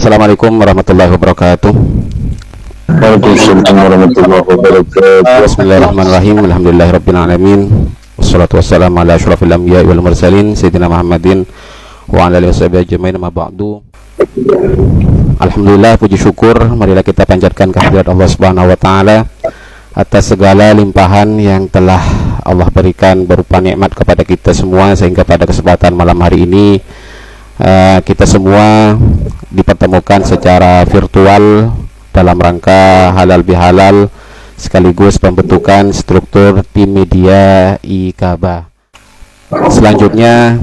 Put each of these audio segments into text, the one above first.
Assalamualaikum warahmatullahi wabarakatuh. Waalaikumsalam warahmatullahi wabarakatuh. Bismillahirrahmanirrahim. Alhamdulillahirabbil alamin. Wassalatu wassalamu ala asyrofil anbiya'i wal mursalin sayyidina Muhammadin wa ala alihi washabihi ajmain, amma ba'du. Alhamdulillah, puji syukur marilah kita panjatkan kehadirat Allah Subhanahu wa taala atas segala limpahan yang telah Allah berikan berupa nikmat kepada kita semua, sehingga pada kesempatan malam hari ini kita semua dipertemukan secara virtual dalam rangka halal bihalal sekaligus pembentukan struktur tim media IKABA. Selanjutnya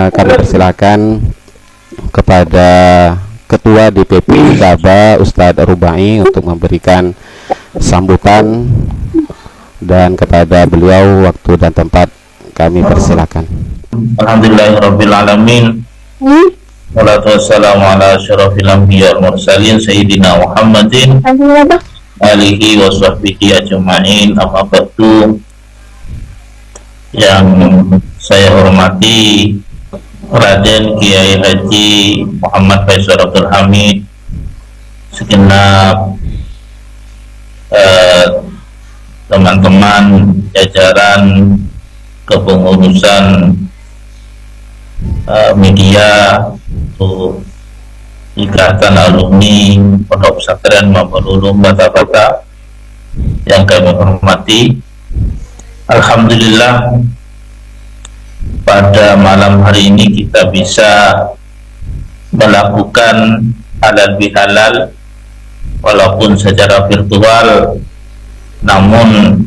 kami persilakan kepada Ketua DPP IKABA Ustadz Rubai untuk memberikan sambutan, dan kepada beliau waktu dan tempat kami persilakan. Alhamdulillahirabbil alamin. Wassalatu wassalamu ala asyrofil anbiya'i wal mursalin sayyidina Muhammadin alihi wa sahbihi ajma'in, amma ba'du. Yang saya hormati Raden Kiai Haji Muhammad Faisal Abdul Hamid, segenap teman-teman jajaran kepengurusan media untuk Ikatan Alumni Pondok Pesantren Mambul Ulum Bata-Bata yang kami hormati. Alhamdulillah, pada malam hari ini kita bisa melakukan halal bihalal walaupun secara virtual, namun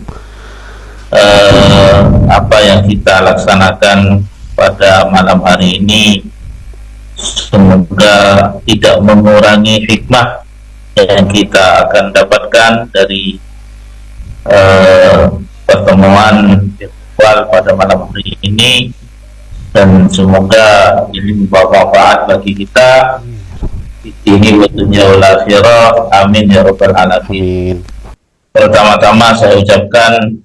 apa yang kita laksanakan pada malam hari ini semoga tidak mengurangi hikmah yang kita akan dapatkan dari pertemuan virtual pada malam hari ini, dan semoga ini membawa manfaat bagi kita ini waktunya wal akhirah. Amin ya rabbal alamin. Pertama-tama saya ucapkan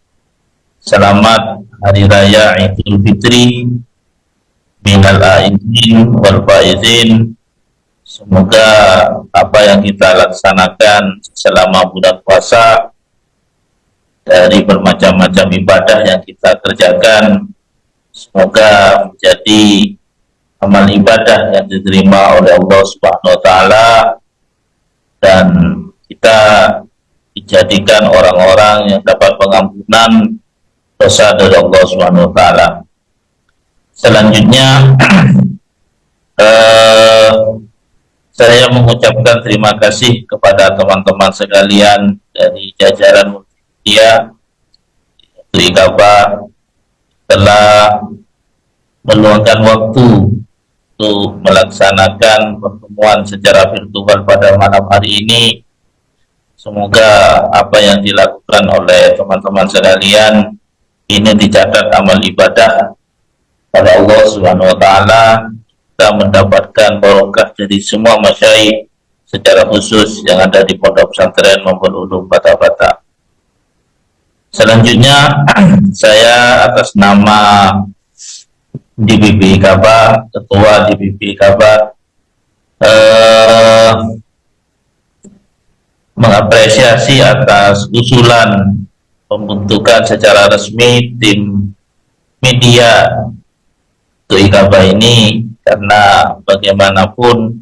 selamat Hari Raya Idul Fitri minal aidin wal faizin. Semoga apa yang kita laksanakan selama bulan puasa dari bermacam-macam ibadah yang kita kerjakan, semoga menjadi amal ibadah yang diterima oleh Allah Subhanahu wa taala, dan kita dijadikan orang-orang yang dapat pengampunan dosa dari Allah Subhanahu wa taala. Selanjutnya saya mengucapkan terima kasih kepada teman-teman sekalian dari jajaran media IKABA telah meluangkan waktu untuk melaksanakan pertemuan secara virtual pada malam hari ini. Semoga apa yang dilakukan oleh teman-teman sekalian ini dicatat amal ibadah pada Allah Subhanahu wa taala, kita mendapatkan barokah dari semua masyayikh secara khusus yang ada di Pondok Pesantren Mambul Ulum Bata-Bata. Selanjutnya saya atas nama DPP IKABA, Ketua DPP IKABA, mengapresiasi atas usulan pembentukan secara resmi tim media untuk IKABA ini, karena bagaimanapun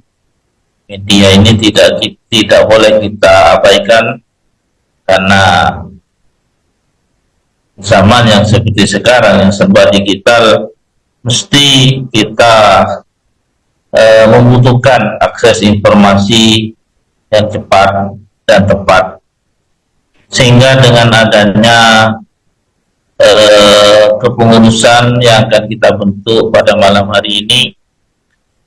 media ini tidak boleh kita abaikan, karena zaman yang seperti sekarang yang serba digital, mesti kita membutuhkan akses informasi yang cepat dan tepat. Sehingga dengan adanya kepengurusan yang akan kita bentuk pada malam hari ini,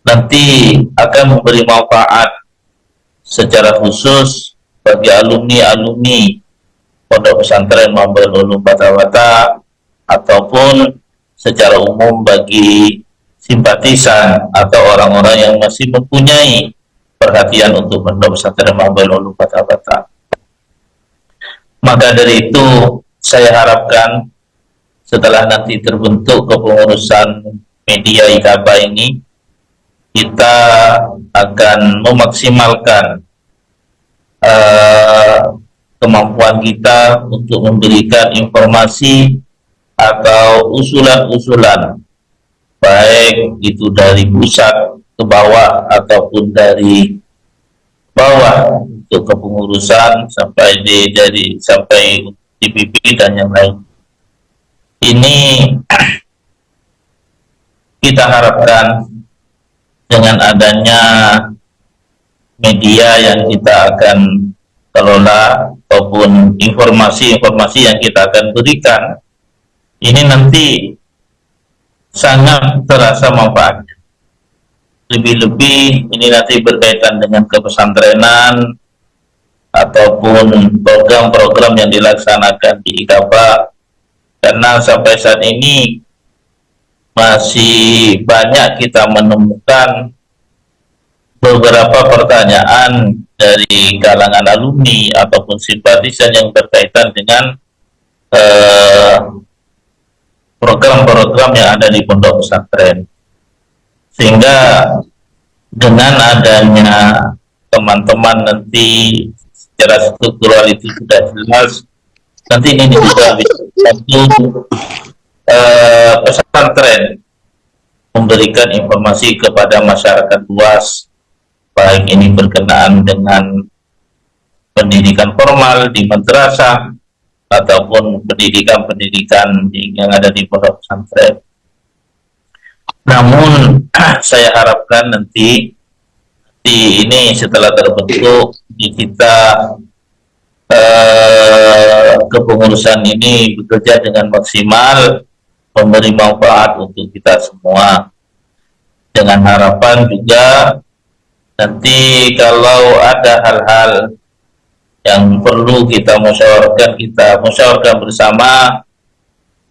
nanti akan memberi manfaat secara khusus bagi alumni-alumni Pondok Pesantren Mambul Ulum Bata-Bata, ataupun secara umum bagi simpatisan atau orang-orang yang masih mempunyai perhatian untuk Pondok Pesantren Mambul Ulum Bata-Bata. Maka dari itu saya harapkan setelah nanti terbentuk kepengurusan media IKABA ini, kita akan memaksimalkan kemampuan kita untuk memberikan informasi atau usulan-usulan, baik itu dari pusat ke bawah ataupun dari bawah untuk kepengurusan sampai sampai DPP dan yang lain. Ini kita harapkan dengan adanya media yang kita akan kelola ataupun informasi-informasi yang kita akan berikan, ini nanti sangat terasa manfaatnya. Lebih-lebih ini nanti berkaitan dengan kepesantrenan ataupun program-program yang dilaksanakan di IKABA, karena sampai saat ini masih banyak kita menemukan beberapa pertanyaan dari kalangan alumni ataupun simpatisan yang berkaitan dengan program-program yang ada di pondok pesantren. Sehingga dengan adanya teman-teman nanti secara struktural itu sudah jelas, nanti ini juga bisa satu pesantren memberikan informasi kepada masyarakat luas, baik ini berkenaan dengan pendidikan formal di madrasah ataupun pendidikan-pendidikan yang ada di pondok pesantren. Namun saya harapkan nanti ini setelah terbentuk di kita kepengurusan ini bekerja dengan maksimal, memberi manfaat untuk kita semua, dengan harapan juga nanti kalau ada hal-hal yang perlu kita musyawarahkan bersama.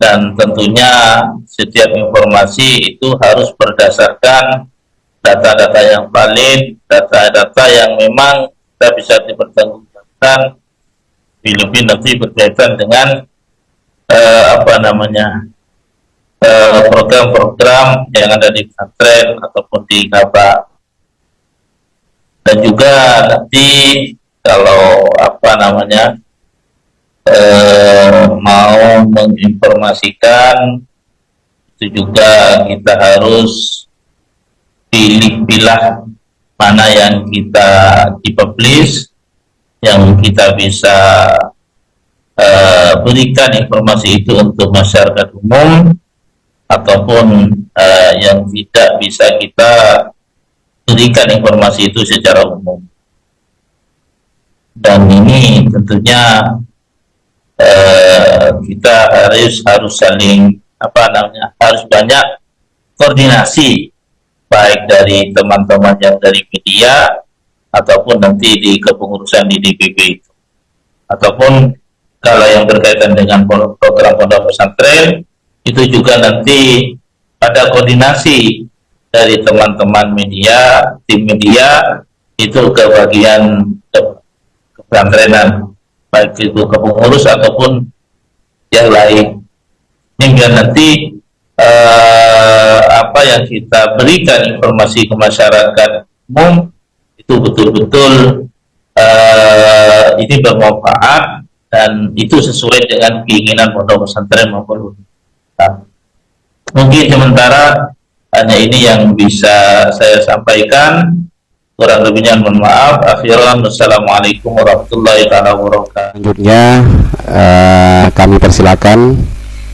Dan tentunya setiap informasi itu harus berdasarkan data-data yang valid, data-data yang memang kita bisa dipertanggungjawabkan, lebih nanti berkaitan dengan program-program yang ada di pesantren ataupun di IKABA. Dan juga nanti kalau mau menginformasikan itu juga kita harus pilih-pilah mana yang kita dipublish, yang kita bisa berikan informasi itu untuk masyarakat umum, ataupun yang tidak bisa kita berikan informasi itu secara umum. Dan ini tentunya kita harus saling harus banyak koordinasi, baik dari teman-teman yang dari media ataupun nanti di kepengurusan di DPP itu, ataupun kalau yang berkaitan dengan program pondok pesantren itu juga nanti ada koordinasi dari teman-teman media, tim media itu ke bagian pesantrenan, baik itu kepengurus ataupun yang lain. Hingga nanti apa yang kita berikan informasi ke masyarakat umum itu betul-betul ini bermanfaat dan itu sesuai dengan keinginan pondok pesantren maupun universitas. Mungkin sementara hanya ini yang bisa saya sampaikan. Kurang lebihnya mohon maaf. Akhiran, wassalamualaikum warahmatullahi wabarakatuh. Selanjutnya kami persilakan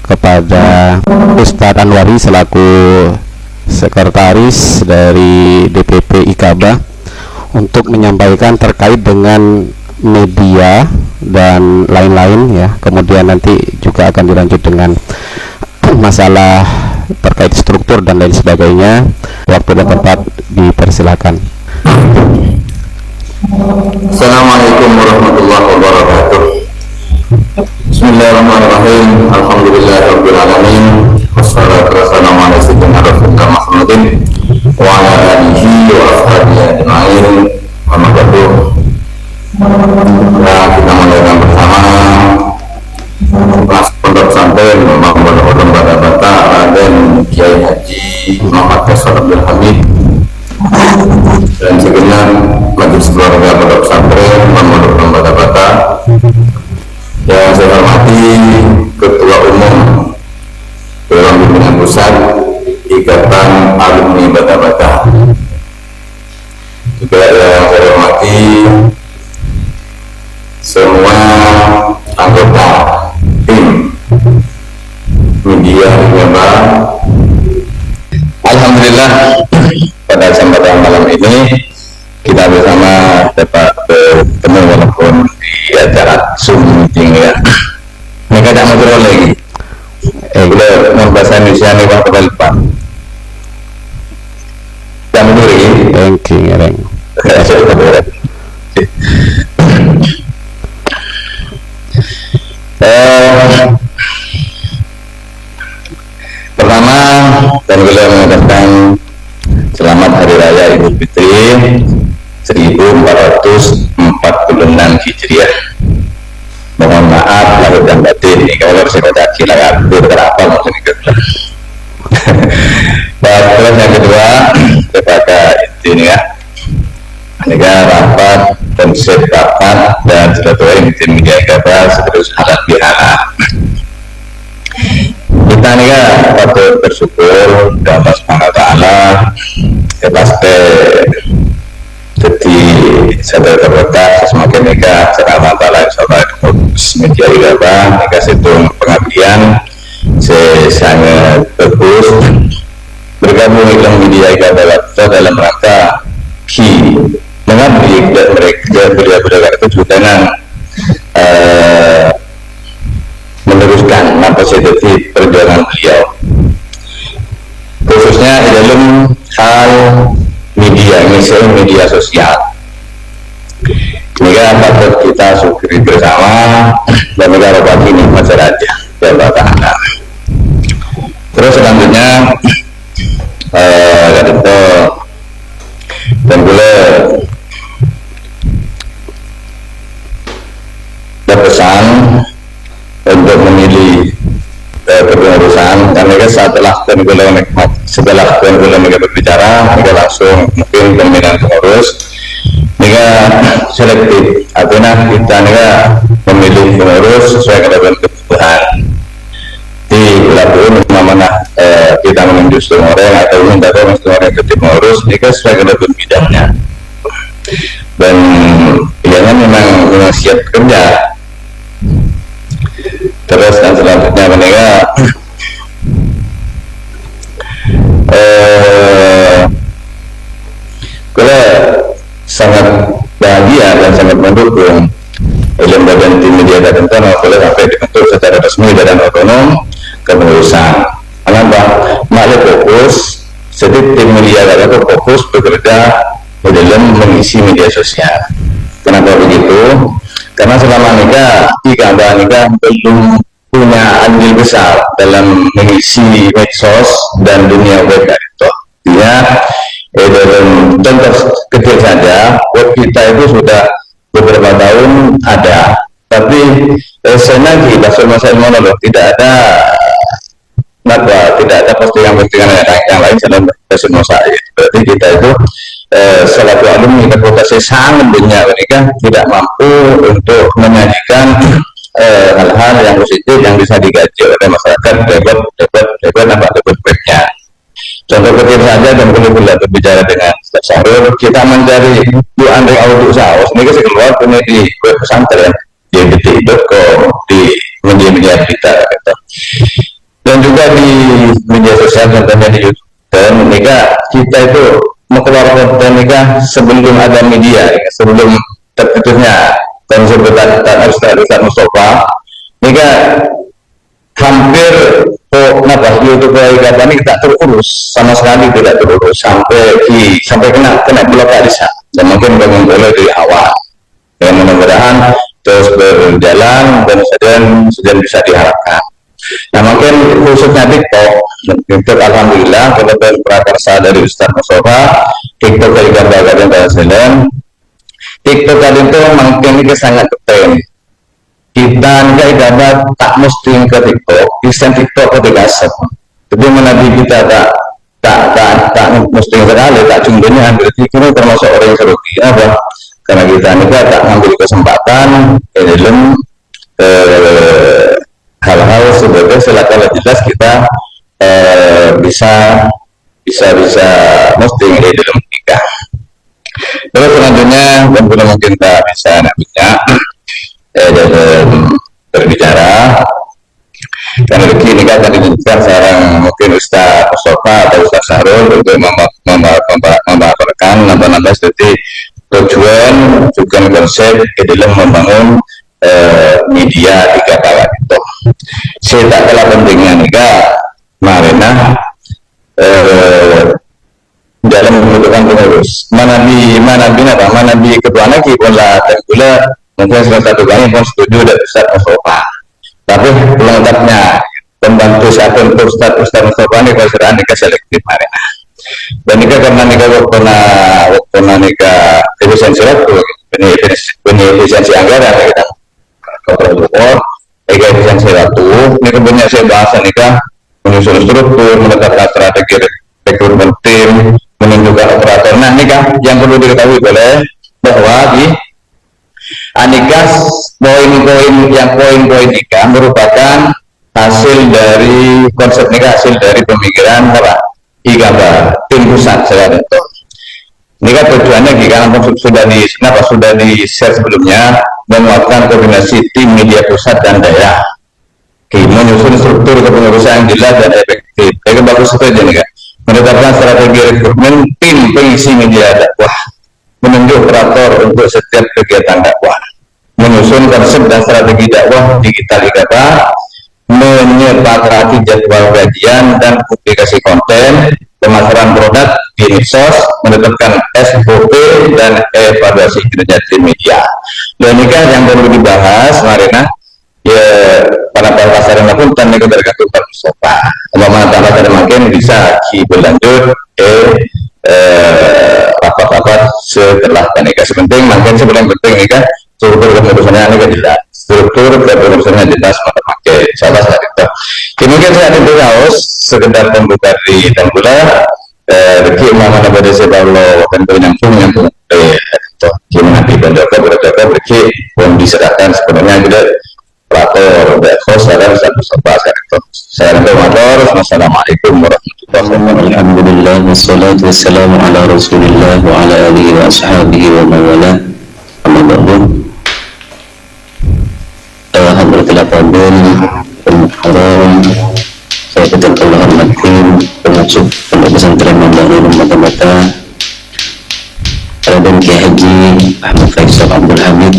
kepada Ustadz Anwari selaku sekretaris dari DPP IKABA untuk menyampaikan terkait dengan media dan lain-lain ya. Kemudian nanti juga akan dilanjut dengan masalah terkait struktur dan lain sebagainya. Waktu dan tempat dipersilakan. Assalamualaikum warahmatullahi wabarakatuh. Bismillahirrahmanirrahim. Alhamdulillahirabbil alamin. Wassalatu wassalamu ala sayyidina Rasulillah Muhammadin wa ala alihi wa ashabihi ajma'in. Amma ba'du. Kita mulai bersama kelas pondok pesantren Muhammad Bata dan Kiai Haji Muhammad Faisal Abdul Hamid sekeluarga pondok pesantren Pondok Bata. Yang saya hormati Ketua Umum Dewan Pimpinan Pusat Ikatan Alumni Bata. Juga yang saya hormati semua anggota tim media Jabar. Alhamdulillah pada kesempatan malam ini kita bersama dapat bertemu walaupun di acara Zoom meeting ya. Mereka tidak ngobrol lagi. Boleh mau bahasa Indonesia nih Pak Pak. Jangan dulu lagi. Thank you, Reng. Pertama, dan beliau mengucapkan selamat Hari Raya Idul Fitri 1446 Hijriah. Mohon maaf lahir dan batin. Ini kalau saya baca silakan berapa maksudnya gitu. Terus yang kedua kepada ini ya, negara rapat dan sepakat dan silaturahim tim media kabar seterus halal bihalal. Kita nih ya patut bersyukur kepada Allah Subhanahu Wa Taala ya pasti jadi sadar terletak semakin nikah secara taala insyaallah media kabar nikah situng pengabdian sangat bagus bergabung dalam media kabar dalam rangka mengabdi dan mereka beliau itu juga dengan meneruskan apa jadi perjalanan beliau khususnya di dalam hal media sosial. Ini kan patut kita syukuri bersama dan negara bagi nikmat saja dan Ta'ala. Terus selanjutnya itu dan boleh berpesan untuk memilih kepengurusan dan mereka setelah mereka berbicara mereka langsung mungkin pemilihan pengurus mereka selektif artinya kita memilih pengurus sesuai dengan kebutuhan di laporan mana kita menunjuk orang atau minta orang jadi pengurus mereka sesuai dengan bidangnya dan pilihannya memang siap kerja. Terus dan selanjutnya mereka kita sangat bahagia dan sangat mendukung lembaga tim media tertentu boleh sampai dibentuk secara resmi dan otonom kepengurusan. Kenapa? Malah fokus, jadi tim media itu fokus bekerja di dalam mengisi media sosial. Kenapa begitu? Karena selama nikah belum punya andil besar dalam mengisi medsos dan dunia web itu. Artinya dalam contoh kecil saja, web kita itu sudah beberapa tahun ada, tapi senang kita semua monolog tidak ada postingan yang lain selain semua saya. Berarti kita itu selaku alumni reputasi sangat banyak mereka tidak mampu untuk menyajikan hal-hal yang positif yang bisa digaji oleh masyarakat dapat webnya. Contoh kecil saja dan boleh berbicara dengan Syahrul, kita mencari di Andre Audio Saus ini keluar punya di web pesantren di detik.com di media berita gitu. Dan juga di media sosial contohnya di YouTube dan mereka kita itu mengeluarkan konten nikah sebelum ada media, sebelum tertutunya dan sebentar Ustaz Mustafa nikah hampir YouTube ini tidak terurus sama sekali tidak terurus sampai kena blokadisa dan mungkin bangun boleh dari awal dan mudah-mudahan terus berjalan dan sedang bisa diharapkan. Nah mungkin khususnya TikTok alhamdulillah kalau berprakarsa dari Ustaz Mustafa TikTok dari gambar-gambar dan TikTok tadi itu mungkin ini sangat keren kita dapat tak mesti ke TikTok desain TikTok ke TikTok tapi menanti kita tak mesti sekali tak cumbunya berarti kita termasuk orang yang serugi karena kita ini tak ngambil kesempatan dalam hal-hal sebagai selakala jelas kita bisa posting di dalam nikah. Terus selanjutnya mungkin tak bisa nantinya dalam berbicara karena begini kan tadi disebutkan sekarang mungkin Ustaz Mustafa atau Ustaz Sahrul untuk memaparkan nambah-nambah seperti tujuan konsep di dalam membangun media tiga kawan itu. Saya tak kalah pentingnya nika marina dalam membutuhkan pengurus. Mana di ketua lagi pun lah dan pula mungkin salah satu kali pun setuju dengan Ustaz Mustafa. Tapi pelengkapnya pembantu satu untuk Ustaz Mustafa ini kalau nikah selektif marina. Dan nikah karena nikah waktu nikah efisiensi waktu, efisiensi anggaran kita. Kalau efisiensi waktu, ini kemudian saya bahas nikah menyusun struktur, menetapkan strategi rekrutmen tim, menunjukkan operator. Nah nikah yang perlu diketahui boleh bahwa di nikah poin-poin nikah merupakan hasil dari konsep nikah, hasil dari pemikiran apa? IGABA, tim pusat saya itu. Nikah tujuannya jika sudah di-share sebelumnya menguatkan koordinasi tim media pusat dan daerah. Menyusun struktur kepengurusan yang jelas dan efektif. Jadi bagus saja nih kak. Menetapkan strategi rekrutmen tim pengisi media dakwah, menunjuk operator untuk setiap kegiatan dakwah, menyusun konsep dan strategi dakwah digital IGABA, menyepakati jadwal kajian dan publikasi konten, pemasaran produk di medsos, menetapkan SOP dan evaluasi kinerja tim media. Dan ini kan yang perlu dibahas, Marina. Ya, pada pasaran pun tanpa tergantung Mustafa. Bagaimana tambah makin bisa berlanjut rapat-rapat setelah nikah. Sepenting makin sebelum penting nikah struktur kepengurusannya nikah jelas. Struktur kepengurusannya jelas pada pakai. Salah satu. Kemudian saya ada berkaus sekedar pembuka di Tanggula. Reki mana pada sebab dan penyambung gimana di Bandaka Reki pun diserahkan sebenarnya juga operator host ada satu itu. Saya operator. Wassalamualaikum warahmatullahi wabarakatuh. Alhamdulillah wassalatu wassalamu ala Rasulillah wa ala alihi wa ashabihi wa mawala. Amma ba'du. Hadratil Afadil al-Muhtaram, saya betul-betul hormati termasuk Pondok Pesantren Mambangun Mata-Mata Raden Kiai Haji Ahmad Faisal Abdul Hamid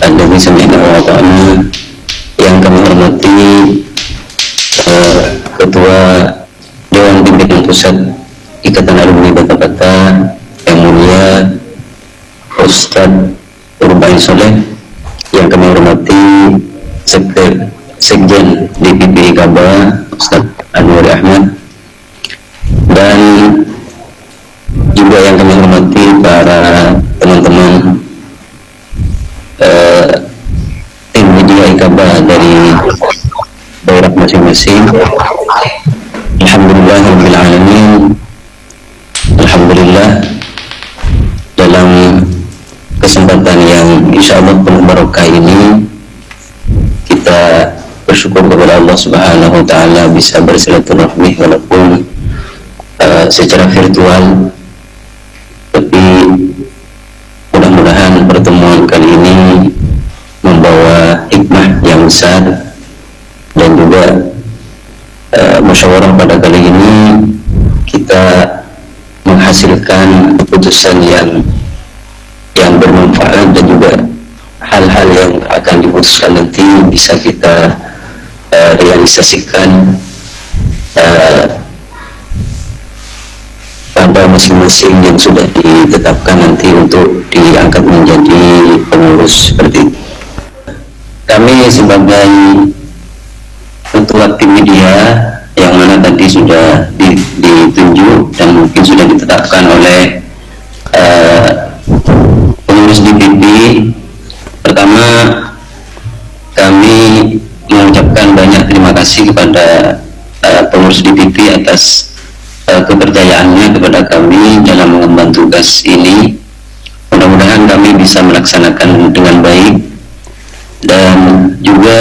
Al-Nabi Sami'na wa Ta'ala, yang kami hormati Ketua Dewan Pimpinan Pusat Ikatan Alumni Bata-Bata yang mulia Ustadz Urbain Soleh, yang kami hormati Sekjen DPP IGABA Ustadz Anwar Ahmad, dan juga yang kami hormati para teman-teman tim media IGABA dari daerah masing-masing. Alhamdulillahirrahmanirrahim. Alhamdulillah, dalam kesempatan yang insya Allah penuh barokah ini kita bersyukur kepada Allah Subhanahu wa Ta'ala bisa bersilaturahmi walaupun secara virtual, tapi mudah-mudahan pertemuan kali ini membawa hikmah yang besar, dan juga musyawarah pada kali ini kita menghasilkan keputusan yang bermanfaat, dan juga hal-hal yang akan diputuskan nanti bisa kita realisasikan pada masing-masing yang sudah ditetapkan nanti untuk diangkat menjadi pengurus seperti itu. Kami sebagai ketua tim media yang mana tadi sudah ditunjuk dan mungkin sudah ditetapkan oleh pengurus DPP, pertama kami mengucapkan banyak terima kasih kepada pengurus DPP atas kepercayaannya kepada kami dalam mengemban tugas ini. Mudah-mudahan bisa melaksanakan dengan baik, dan juga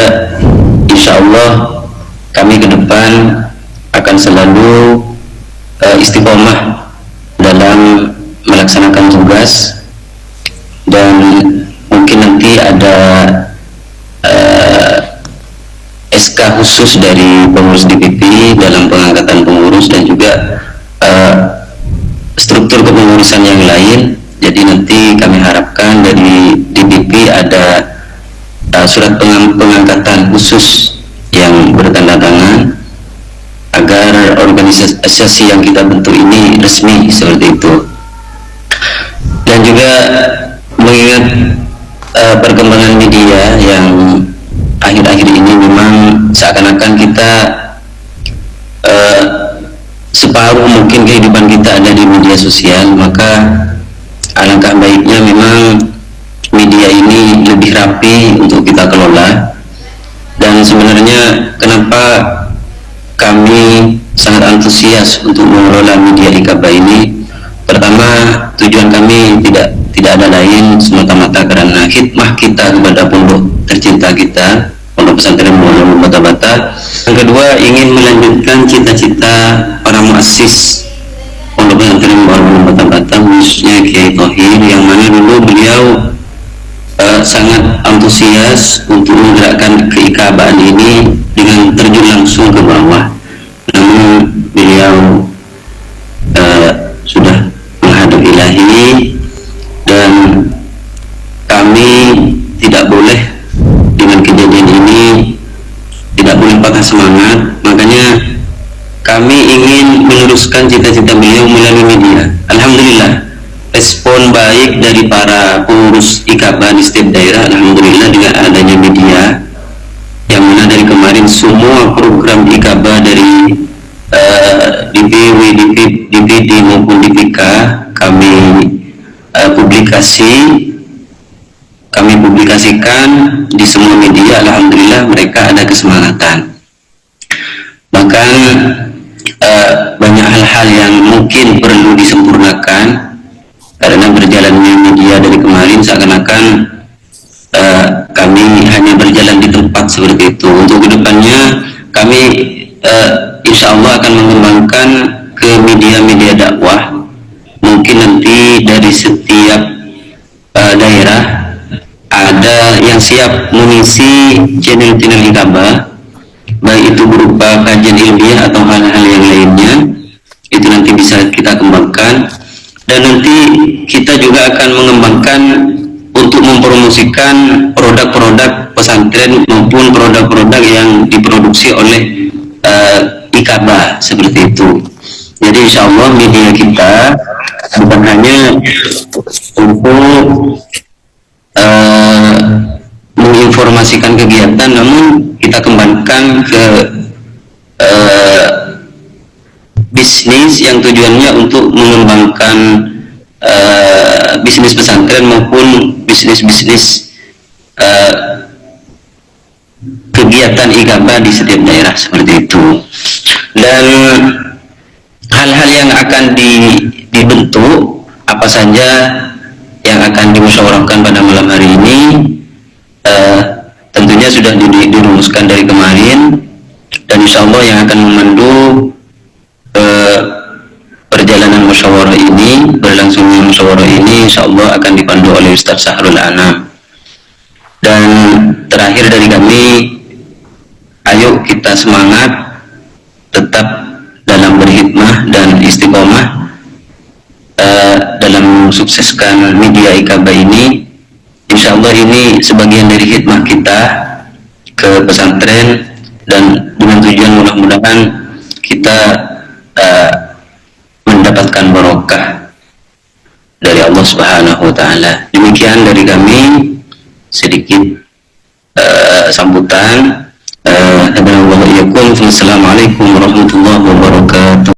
insya Allah kami ke depan akan selalu istiqomah dalam melaksanakan tugas. Dan mungkin nanti ada SK khusus dari pengurus DPP dalam pengangkatan pengurus dan juga struktur kepengurusan yang lain. Jadi nanti kami harapkan dari DPP ada surat pengangkatan khusus yang bertanda tangan agar organisasi yang kita bentuk ini resmi seperti itu. Dan juga mengingat perkembangan media yang akhir-akhir ini memang seakan-akan kita separuh mungkin kehidupan kita ada di media sosial, maka alangkah baiknya memang media ini lebih rapi untuk kita kelola. Dan sebenarnya kenapa kami sangat antusias untuk mengelola media IKABA ini, pertama tujuan kami tidak ada lain semata-mata karena khidmah kita kepada pondok tercinta kita, Pondok Pesantren Maulana Bata-Bata. Yang kedua, ingin melanjutkan cita-cita para muassis Pondok Pesantren Maulana Bata-Bata, khususnya Kiai Thohir, yang mana dulu beliau sangat antusias untuk menggerakkan keikabaan ini dengan terjun langsung ke bawah. Namun beliau sudah menghadap ilahi, dan kami tidak boleh dengan kejadian ini tidak boleh patah semangat. Makanya kami ingin meneruskan cita-cita beliau melalui media. Alhamdulillah respon baik dari para pengurus IKABA di setiap daerah, alhamdulillah, dengan adanya media, yang mana dari kemarin semua program IKABA dari DPW, DPD maupun DPK kami publikasikan di semua media. Alhamdulillah mereka ada kesemangatan. Bahkan banyak hal-hal yang mungkin perlu disempurnakan karena berjalannya media dari kemarin seakan-akan kami hanya berjalan di tempat seperti itu. Untuk kedepannya kami insya Allah akan mengembangkan ke media-media dakwah. Mungkin nanti dari setiap daerah ada yang siap mengisi channel-channel IKABA, baik itu berupa kajian ilmiah atau hal-hal yang lainnya. Itu nanti bisa kita kembangkan. Dan nanti kita juga akan mengembangkan untuk mempromosikan produk-produk pesantren maupun produk-produk yang diproduksi oleh IKABA seperti itu. Jadi insya Allah media kita bukan hanya untuk menginformasikan kegiatan, namun kita kembangkan ke bisnis yang tujuannya untuk mengembangkan bisnis pesantren maupun bisnis-bisnis kegiatan IKABA di setiap daerah seperti itu. Dan hal-hal yang akan dibentuk apa saja yang akan dimusyawarahkan pada malam hari ini tentunya sudah dirumuskan dari kemarin, dan insya Allah yang akan memandu perjalanan musyawarah ini, berlangsungnya musyawarah ini, insya Allah akan dipandu oleh Ustaz Sahrul Anam. Dan terakhir dari kami, ayo kita semangat tetap dalam berkhidmah dan istiqomah dalam mensukseskan media IKABA ini. Insya Allah ini sebagian dari khidmah kita ke pesantren, dan dengan tujuan mudah-mudahan kita mendapatkan barokah dari Allah Subhanahu wa Ta'ala. Demikian dari kami sedikit sambutan. Assalamualaikum warahmatullahi wabarakatuh.